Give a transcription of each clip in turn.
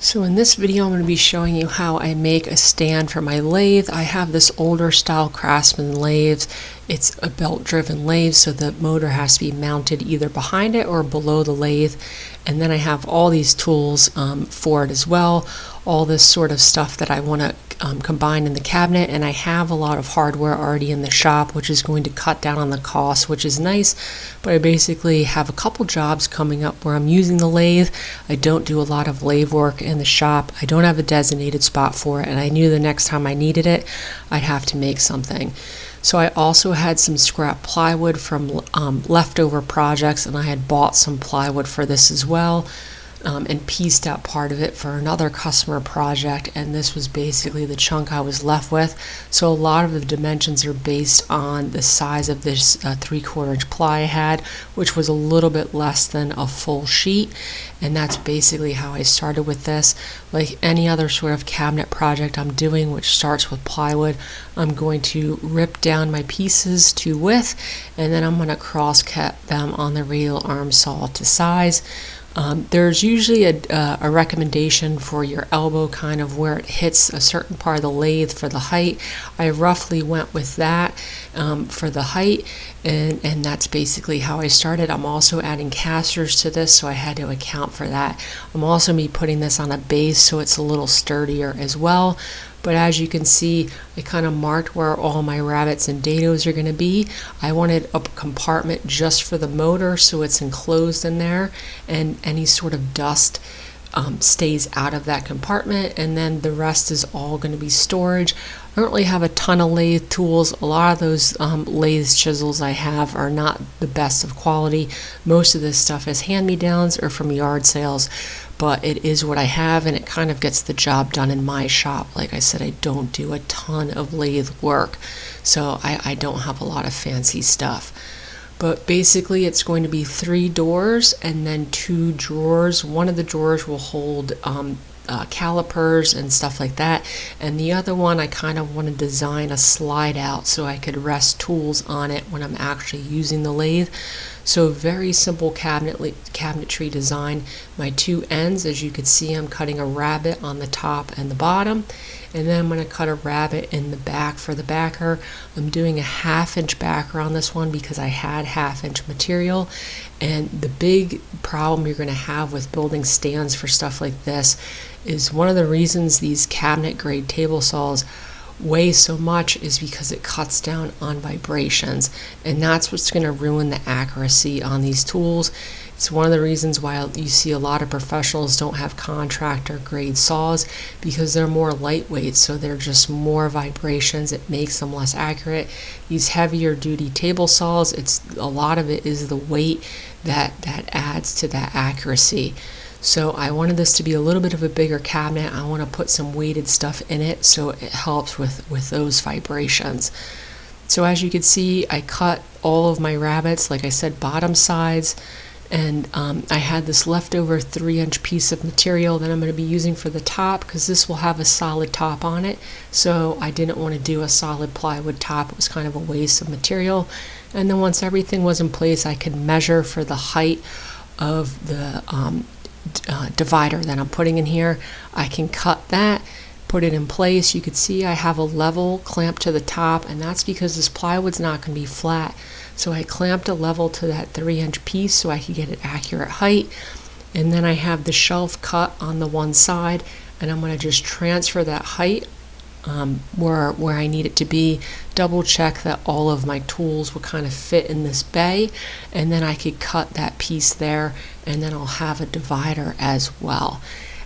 So in this video I'm going to be showing you how I make a stand for my lathe. I have this older style Craftsman lathe. It's a belt driven lathe, so the motor has to be mounted either behind it or below the lathe. And then I have all these tools for it as well, all this sort of stuff that I want to combine in the cabinet, and I have a lot of hardware already in the shop, which is going to cut down on the cost, which is nice. But I basically have a couple jobs coming up where I'm using the lathe. I don't do a lot of lathe work in the shop. I don't have a designated spot for it, and I knew the next time I needed it I'd have to make something. So I also had some scrap plywood from leftover projects, and I had bought some plywood for this as well, and pieced out part of it for another customer project, and this was basically the chunk I was left with. So a lot of the dimensions are based on the size of this 3/4 inch ply I had, which was a little bit less than a full sheet, and that's basically how I started with this. Like any other sort of cabinet project I'm doing, which starts with plywood, I'm going to rip down my pieces to width, and then I'm going to cross cut them on the radial arm saw to size. There's usually a recommendation for your elbow, kind of where it hits a certain part of the lathe for the height. I roughly went with that for the height, and that's basically how I started. I'm also adding casters to this, so I had to account for that. I'm also putting this on a base so it's a little sturdier as well. But as you can see, I kind of marked where all my rabbets and dados are going to be. I wanted a compartment just for the motor, so it's enclosed in there, and any sort of dust stays out of that compartment, and then the rest is all going to be storage. I don't really have a ton of lathe tools. A lot of those lathe chisels I have are not the best of quality. Most of this stuff is hand-me-downs or from yard sales, but it is what I have, and it kind of gets the job done in my shop. Like I said, I don't do a ton of lathe work, so I don't have a lot of fancy stuff. But basically it's going to be 3 doors and then 2 drawers. One of the drawers will hold calipers and stuff like that, and the other one I kind of want to design a slide out so I could rest tools on it when I'm actually using the lathe. So very simple cabinetry design. My 2 ends, as you can see, I'm cutting a rabbet on the top and the bottom, and then I'm going to cut a rabbet in the back for the backer. I'm doing a 1/2 inch backer on this one because I had 1/2 inch material, and the big problem you're going to have with building stands for stuff like this is one of the reasons these cabinet grade table saws weigh so much is because it cuts down on vibrations, and that's what's going to ruin the accuracy on these tools. It's one of the reasons why you see a lot of professionals don't have contractor grade saws, because they're more lightweight, so they're just more vibrations. It makes them less accurate. These heavier duty table saws, a lot of it is the weight that adds to that accuracy. So I wanted this to be a little bit of a bigger cabinet. I want to put some weighted stuff in it so it helps with those vibrations. So as you can see, I cut all of my rabbets, like I said, bottom sides, and I had this leftover 3-inch piece of material that I'm going to be using for the top, because this will have a solid top on it. So I didn't want to do a solid plywood top. It was kind of a waste of material. And then once everything was in place, I could measure for the height of the divider that I'm putting in here. I can cut that, put it in place. You can see I have a level clamp to the top, and that's because this plywood's not going to be flat. So I clamped a level to that 3-inch piece so I could get an accurate height. And then I have the shelf cut on the one side, and I'm going to just transfer that height where I need it to be, double check that all of my tools will kind of fit in this bay, and then I could cut that piece there, and then I'll have a divider as well.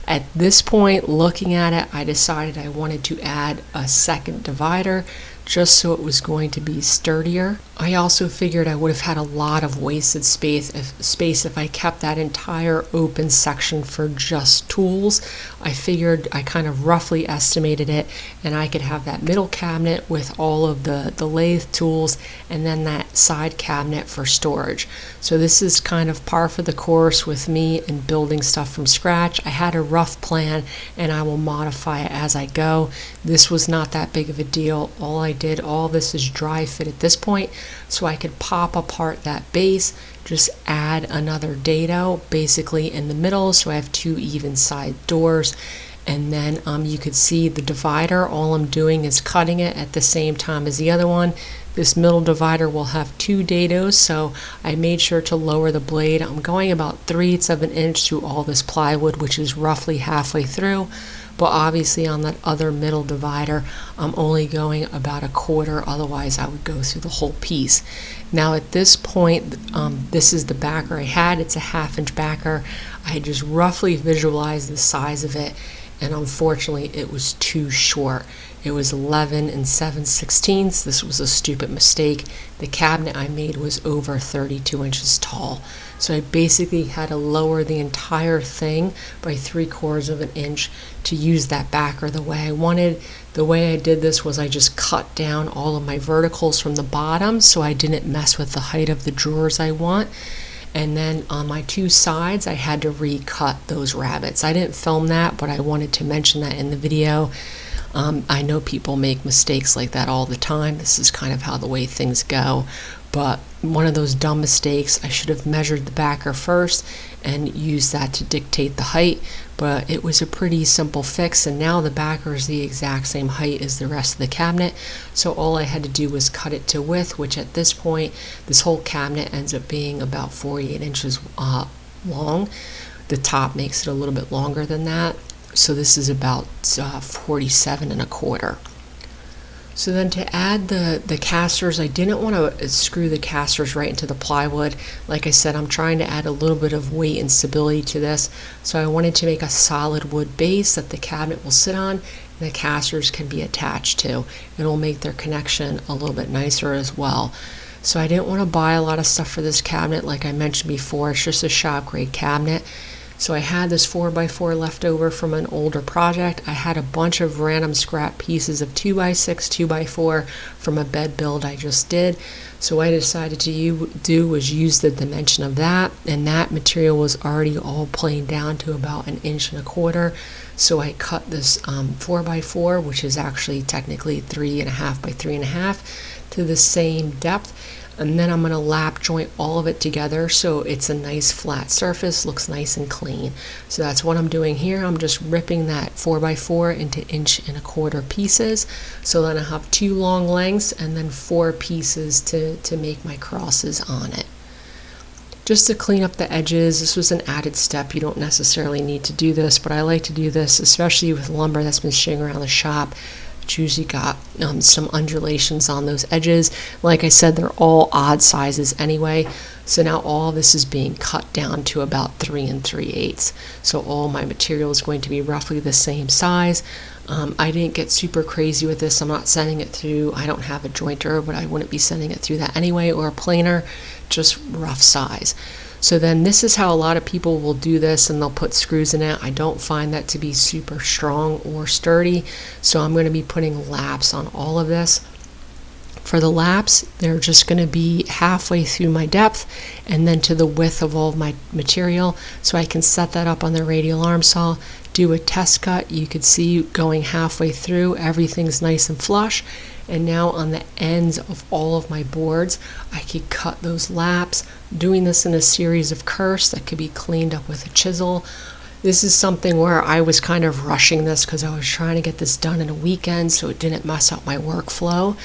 At this point, looking at it, I decided I wanted to add a second divider just so it was going to be sturdier. I also figured I would have had a lot of wasted space if I kept that entire open section for just tools. I figured, I kind of roughly estimated it, and I could have that middle cabinet with all of the lathe tools, and then that side cabinet for storage. So this is kind of par for the course with me in building stuff from scratch. I had a rough plan, and I will modify it as I go. This was not that big of a deal. All this is dry fit at this point. so I could pop apart that base, just add another dado basically in the middle, so I have two even side doors. And then you could see the divider, all I'm doing is cutting it at the same time as the other one. This middle divider will have two dados, so I made sure to lower the blade. I'm going about 3/8 of an inch through all this plywood, which is roughly halfway through. But obviously on that other middle divider, I'm only going about 1/4, otherwise I would go through the whole piece. Now at this point, this is the backer I had. It's a 1/2 inch backer. I just roughly visualized the size of it, and unfortunately it was too short. It was 11 7/16. This was a stupid mistake. The cabinet I made was over 32 inches tall. So I basically had to lower the entire thing by 3/4 of an inch to use that backer the way I wanted. The way I did this was I just cut down all of my verticals from the bottom so I didn't mess with the height of the drawers I want. And then on my two sides, I had to recut those rabbets. I didn't film that, but I wanted to mention that in the video. I know people make mistakes like that all the time. This is kind of how the way things go. But one of those dumb mistakes, I should have measured the backer first and used that to dictate the height. But it was a pretty simple fix, and now the backer is the exact same height as the rest of the cabinet. So all I had to do was cut it to width, which at this point, this whole cabinet ends up being about 48 inches long. The top makes it a little bit longer than that. So this is about 47 1/4. So then to add the casters, I didn't want to screw the casters right into the plywood. Like I said, I'm trying to add a little bit of weight and stability to this. So I wanted to make a solid wood base that the cabinet will sit on and the casters can be attached to. It'll make their connection a little bit nicer as well. So I didn't want to buy a lot of stuff for this cabinet. Like I mentioned before, it's just a shop grade cabinet. So I had this 4x4 left over from an older project. I had a bunch of random scrap pieces of 2x6, 2x4 from a bed build I just did. So what I decided to do was use the dimension of that, and that material was already all planed down to about 1 1/4 inches. So I cut this 4x4, which is actually technically 3.5 by 3.5, to the same depth. And then I'm going to lap joint all of it together so it's a nice flat surface, looks nice and clean. So that's what I'm doing here. I'm just ripping that 4x4 into 1.25 inch pieces. So then I have 2 long lengths and then 4 pieces to make my crosses on it. Just to clean up the edges, this was an added step. You don't necessarily need to do this, but I like to do this, especially with lumber that's been staying around the shop. Usually got some undulations on those edges. Like I said, they're all odd sizes anyway. So now all of this is being cut down to about 3 3/8. So all my material is going to be roughly the same size. I didn't get super crazy with this. I'm not sending it through, I don't have a jointer, but I wouldn't be sending it through that anyway, or a planer, just rough size. So then this is how a lot of people will do this, and they'll put screws in it. I don't find that to be super strong or sturdy, so I'm going to be putting laps on all of this. For the laps, they're just going to be halfway through my depth and then to the width of all of my material, so I can set that up on the radial arm saw, do a test cut. You could see going halfway through, everything's nice and flush. And now on the ends of all of my boards, I could cut those laps, doing this in a series of curves that could be cleaned up with a chisel. This is something where I was kind of rushing this because I was trying to get this done in a weekend so it didn't mess up my workflow.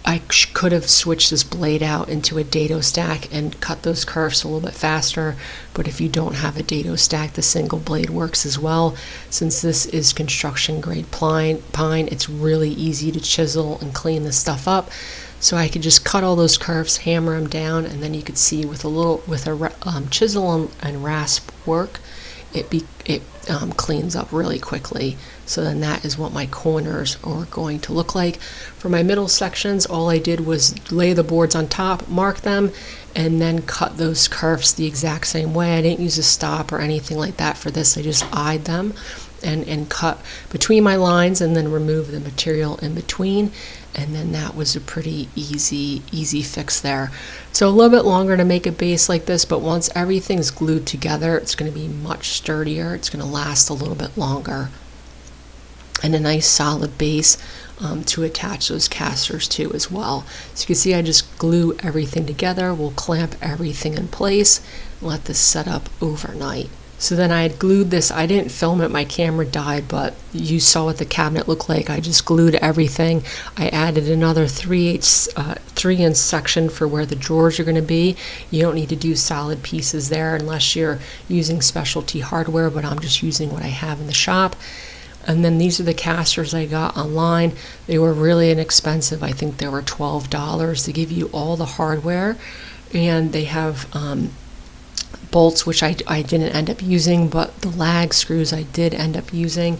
I could have switched this blade out into a dado stack and cut those curves a little bit faster, but if you don't have a dado stack, the single blade works as well. Since this is construction grade pine, it's really easy to chisel and clean this stuff up. So I could just cut all those curves, hammer them down, and then you could see with a chisel and rasp work, it cleans up really quickly. So then that is what my corners are going to look like. For my middle sections, all I did was lay the boards on top, mark them, and then cut those curves the exact same way. I didn't use a stop or anything like that for this. I just eyed them and cut between my lines and then remove the material in between. And then that was a pretty easy fix there. So a little bit longer to make a base like this, but once everything's glued together, it's going to be much sturdier. It's going to last a little bit longer. and a nice solid base to attach those casters to as well. So you can see I just glue everything together. We'll clamp everything in place and let this set up overnight. So then I had glued this. I didn't film it, my camera died, but you saw what the cabinet looked like. I just glued everything. I added another 3-inch section for where the drawers are going to be. You don't need to do solid pieces there unless you're using specialty hardware, but I'm just using what I have in the shop. And then these are the casters I got online. They were really inexpensive. I think they were $12. They give you all the hardware, and they have bolts, which I didn't end up using, but the lag screws I did end up using.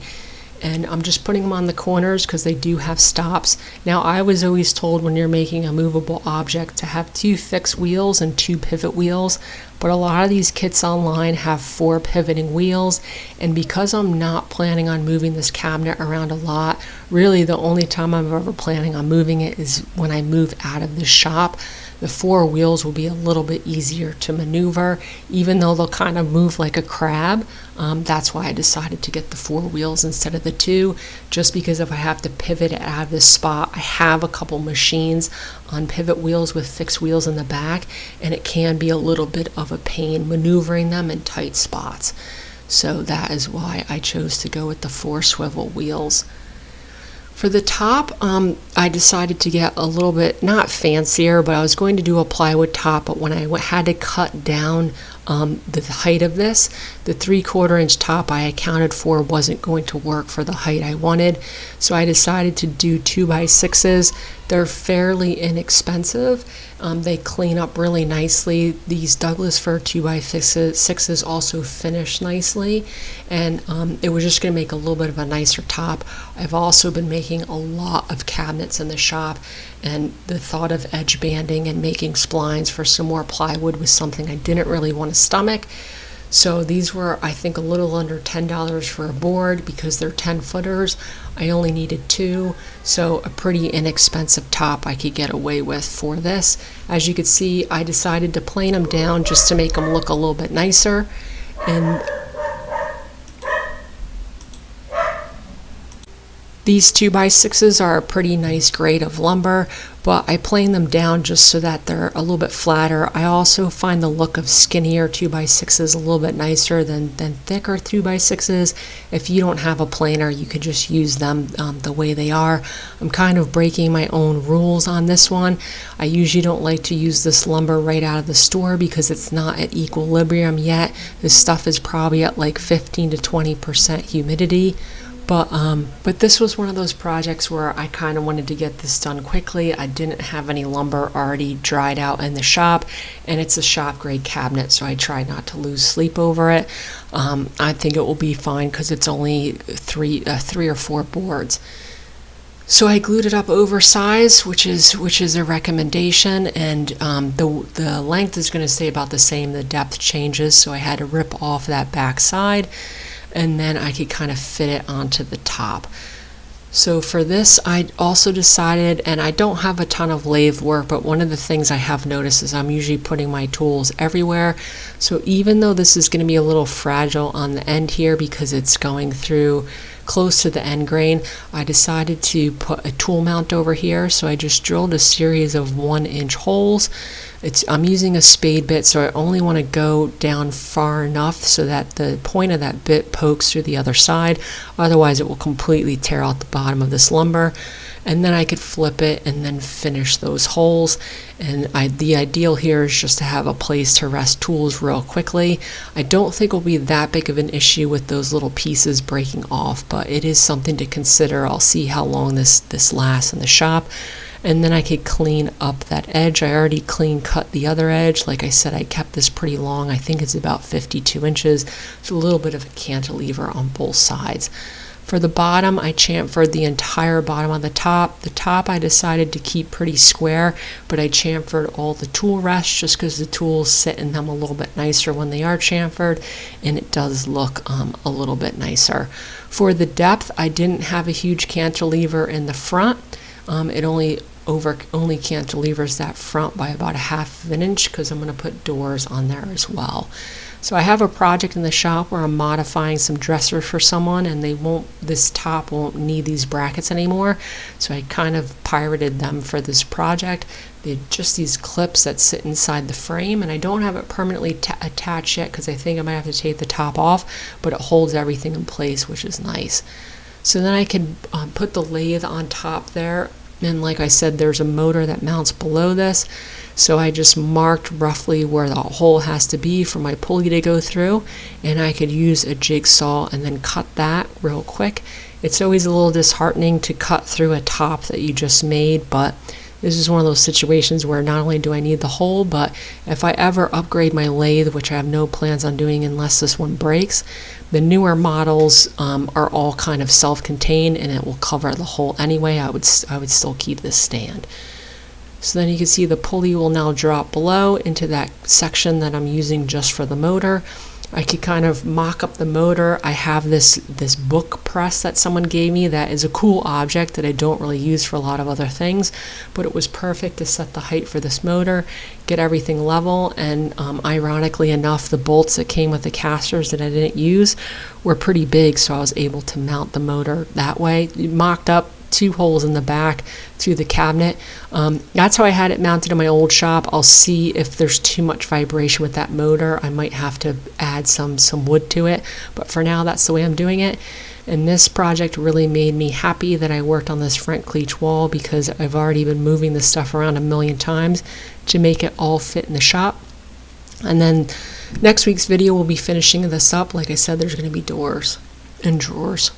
And I'm just putting them on the corners because they do have stops. Now, I was always told when you're making a movable object to have 2 fixed wheels and 2 pivot wheels, but a lot of these kits online have 4 pivoting wheels, and because I'm not planning on moving this cabinet around a lot, really the only time I'm ever planning on moving it is when I move out of the shop. The 4 wheels will be a little bit easier to maneuver, even though they'll kind of move like a crab. That's why I decided to get the 4 wheels instead of the 2, just because if I have to pivot it out of this spot, I have a couple machines on pivot wheels with fixed wheels in the back, and it can be a little bit of a pain maneuvering them in tight spots. So that is why I chose to go with the 4 swivel wheels. For the top, I decided to get a little bit, not fancier, but I was going to do a plywood top, but when I had to cut down the height of this, the 3/4 inch top I accounted for wasn't going to work for the height I wanted. So I decided to do 2x6s. They're fairly inexpensive. They clean up really nicely. These Douglas fir 2x6s also finish nicely, and it was just going to make a little bit of a nicer top. I've also been making a lot of cabinets in the shop, and the thought of edge banding and making splines for some more plywood was something I didn't really want to stomach. So these were, I think, a little under $10 for a board because they're 10-footers. I only needed 2, so a pretty inexpensive top I could get away with for this. As you can see, I decided to plane them down just to make them look a little bit nicer. And these 2x6s are a pretty nice grade of lumber, but I plane them down just so that they're a little bit flatter. I also find the look of skinnier 2x6s a little bit nicer than thicker 2x6s. If you don't have a planer, you could just use them the way they are. I'm kind of breaking my own rules on this one. I usually don't like to use this lumber right out of the store because it's not at equilibrium yet. This stuff is probably at like 15 to 20% humidity. But this was one of those projects where I kind of wanted to get this done quickly. I didn't have any lumber already dried out in the shop, and it's a shop grade cabinet, so I tried not to lose sleep over it. I think it will be fine because it's only 3 or 4 boards. So I glued it up oversized, which is a recommendation, and the length is going to stay about the same. The depth changes, so I had to rip off that back side, and then I could kind of fit it onto the top. So for this, I also decided, and I don't have a ton of lathe work, but one of the things I have noticed is I'm usually putting my tools everywhere. So even though this is going to be a little fragile on the end here because it's going through close to the end grain, I decided to put a tool mount over here. So I just drilled a series of 1-inch holes. I'm using a spade bit, so I only want to go down far enough so that the point of that bit pokes through the other side. Otherwise, it will completely tear out the bottom of this lumber. And then I could flip it and then finish those holes. And the ideal here is just to have a place to rest tools real quickly. I don't think it'll be that big of an issue with those little pieces breaking off, but it is something to consider. I'll see how long this lasts in the shop. And then I could clean up that edge. I already clean cut the other edge. Like I said, I kept this pretty long. I think it's about 52 inches. It's a little bit of a cantilever on both sides. For the bottom, I chamfered the entire bottom on the top. The top I decided to keep pretty square, but I chamfered all the tool rests just because the tools sit in them a little bit nicer when they are chamfered, and it does look a little bit nicer. For the depth, I didn't have a huge cantilever in the front. It only cantilevers that front by about 1/2 inch because I'm going to put doors on there as well. So I have a project in the shop where I'm modifying some dressers for someone, and this top won't need these brackets anymore. So I kind of pirated them for this project. They're just these clips that sit inside the frame, and I don't have it permanently attached yet because I think I might have to take the top off, but it holds everything in place, which is nice. So then I can put the lathe on top there, and like I said, there's a motor that mounts below this. So I just marked roughly where the hole has to be for my pulley to go through, and I could use a jigsaw and then cut that real quick. It's always a little disheartening to cut through a top that you just made, but this is one of those situations where not only do I need the hole, but if I ever upgrade my lathe, which I have no plans on doing unless this one breaks, the newer models are all kind of self-contained, and it will cover the hole anyway. I would still keep this stand. So then you can see the pulley will now drop below into that section that I'm using just for the motor. I could kind of mock up the motor. I have this book press that someone gave me that is a cool object that I don't really use for a lot of other things, but it was perfect to set the height for this motor, get everything level, and ironically enough, the bolts that came with the casters that I didn't use were pretty big, so I was able to mount the motor that way. Mocked up 2 holes in the back through the cabinet. That's how I had it mounted in my old shop. I'll see if there's too much vibration with that motor. I might have to add some wood to it, but for now that's the way I'm doing it. And this project really made me happy that I worked on this front cleach wall, because I've already been moving this stuff around a million times to make it all fit in the shop. And then next week's video we'll be finishing this up. Like I said, there's going to be doors and drawers.